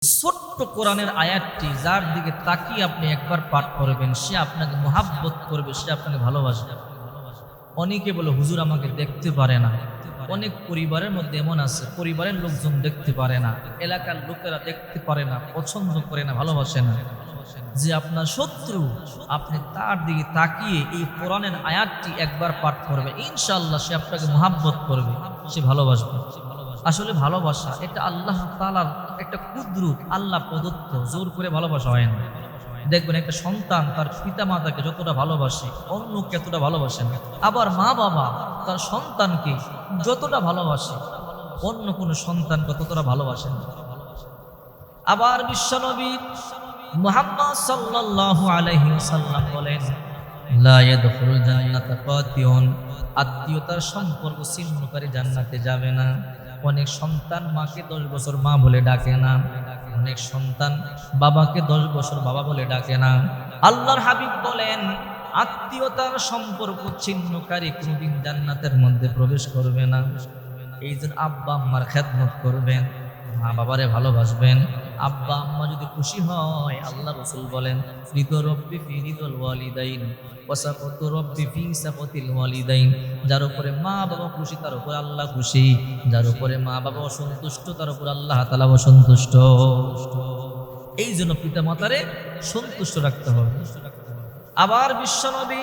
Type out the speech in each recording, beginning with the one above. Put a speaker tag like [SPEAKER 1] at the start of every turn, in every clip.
[SPEAKER 1] ছোট্ট কোরআনের আয়াতটি যার দিকে তাকিয়ে আপনি একবার পাঠ করবেন, সে আপনাকে মোহাব্বত করবে, সে আপনাকে ভালোবাসবে। অনেকে বলে হুজুর আমাকে দেখতে পারে না। অনেক পরিবারের মধ্যে এমন আছে, পরিবারের লোকজন দেখতে পারে না, এলাকার লোকেরা দেখতে পারে না, পছন্দ করে না, ভালোবাসে না। যে আপনার শত্রু, আপনি তার দিকে তাকিয়ে এই কোরআনের আয়াতটি একবার পাঠ করবে, ইনশাআল্লাহ সে আপনাকে মোহাব্বত করবে, সে ভালোবাসবে। আসলে ভালোবাসা এটা আল্লাহ তাআলার একটা কুদরত, আল্লাহ প্রদত্ত, জোর করে ভালোবাসা হয় না। দেখবেন একটা সন্তান তার পিতা মাতাকে যতটা ভালোবাসে অন্য এতটা ভালোবাসে না। আবার মা বাবা তার সন্তানকে যতটা ভালোবাসে অন্য কোনো সন্তানকে ততটা ভালোবাসে না। আবার বিশ্বনবী মুহাম্মদ সাল্লাল্লাহু আলাইহি ওয়াসাল্লাম বলেন, লা ইয়াদখুলুল জান্নাতা কাতিউন, আত্মীয়তার সম্পর্ক ছিন্নকারী জান্নাতে যাবে না। অনেক সন্তান মাকে 10 বছর মা বলে ডাকে না, অনেক সন্তান বাবাকে 10 বছর বাবা বলে ডাকে না। আল্লাহর হাবিব বলেন, আত্মীয়তার সম্পর্ক ছিন্নকারী কোনদিন জান্নাতের মধ্যে প্রবেশ করবে না। এই জন্য আব্বা আম্মার খেদমত করবেন, মা বাবারে ভালোবাসবেন। আব্বা আম্মা যদি খুশি হয়, আল্লাহ রাসূল বলেন, রিদা রাব্বি ফি রিদাল ওয়ালিদাইন ওয়া সাকাতু রাব্বি ফি সাকাতিল ওয়ালিদাইন। যার উপরে মা বাবা খুশি তার উপর আল্লাহ খুশি, যার উপরে মা বাবা অসন্তুষ্ট তার উপর আল্লাহ তাআলা অসন্তুষ্ট। এই জন্য পিতা মাতারে সন্তুষ্ট রাখতে হবে। আবার বিশ্বনবী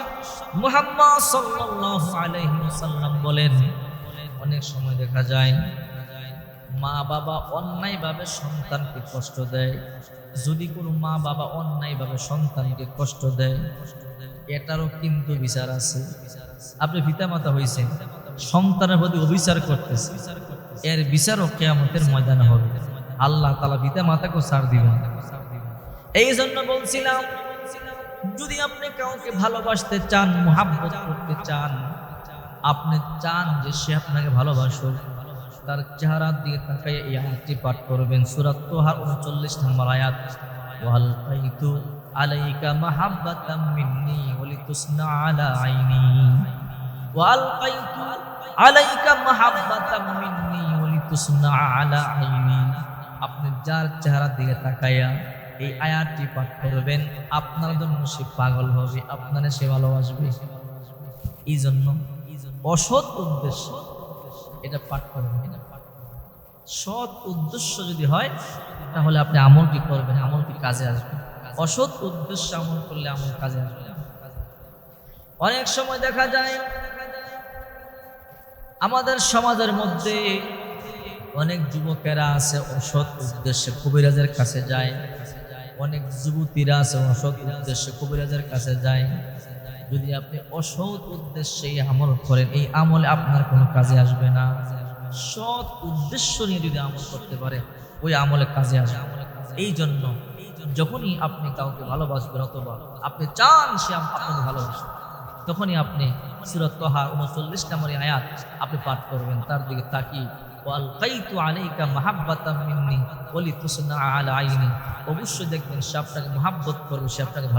[SPEAKER 1] মুহাম্মদ সাল্লাল্লাহু আলাইহি ওয়াসাল্লাম বলেন, অনেক সময় দেখা যায় মা বাবা অন্যায়ভাবে সন্তানকে কষ্ট দেয়। যদি কোনো মা বাবা অন্যায়ভাবে সন্তানকে কষ্ট দেয়, এটারও কিন্তু বিচার আছে। আপনি পিতামাতা হয়েছেন, সন্তানের প্রতি অবিচার করতেছে, এর বিচারও কিয়ামতের ময়দানে হবে। আল্লাহ তাআলা পিতামাতাকেও ছাড় দিবেন। এই জন্য বলছিলাম, যদি আপনি কাউকে ভালোবাসতে চান, মুহাব্বত করতে চান, আপনি চান যে সে আপনাকে ভালোবাসুক, তার চেহারার দিকে তাকাইয়ে এই আয়াতটি পাঠ করবেন। সূরা তাহা 39 নম্বর আয়াত, ওয়ালকাইতু আলাইকা মাহাব্বাতাম মিন্নি ওয়ালিতুসনা আলা আইনি, ওয়ালকাইতু আলাইকা মাহাব্বাতাম মিন্নি ওয়ালিতুসনা আলা আইনি। আপনি যার চেহারার দিকে তাকাইয়া এই আয়াতটি পাঠ করবেন, আপনার জন্য সে পাগল হবে, আপনারে সে ভালোবাসবে। এই জন্য অসৎ উদ্দেশ্য এটা পাঠ করবেন। সৎ উদ্দেশ্য যদি হয় তাহলে আপনি আমল কি করবেন, আমল কি কাজে আসবে। অসৎ উদ্দেশ্য আমল করলে আমল কাজে আসবে। অনেক সময় দেখা যায় আমাদের সমাজের মধ্যে অনেক যুবকেরা আছে অসৎ উদ্দেশ্যে কবিরাজের কাছে যায়, অনেক যুবতীরা আছে অসৎ উদ্দেশ্যে কবিরাজের কাছে যায়। যদি আপনি অসৎ উদ্দেশ্যে আমল করেন, এই আমলে আপনার কোনো কাজে আসবে না। সৎ উদ্দেশ্য নিয়ে যদি আমল করতে পারে, ওই আমলে কাজে আসবে। এই জন্য যখনই আপনি কাউকে ভালোবাসবেন অথবা আপনি চান সে আপনাকে ভালোবাসবে, তখনই আপনি সূরা তাহা 39 নম্বর আয়াত আপনি পাঠ করবেন, তার দিকে তাকিয়ে ওয়ালকাইতু আলাইকা মাহাব্বাতাম মিন্নি ওয়ালিতুসনা আলা আইনি। অবশ্যই দেখবেন সে আপনাকে মুহাব্বত করবে, সে আপনাকে ভালো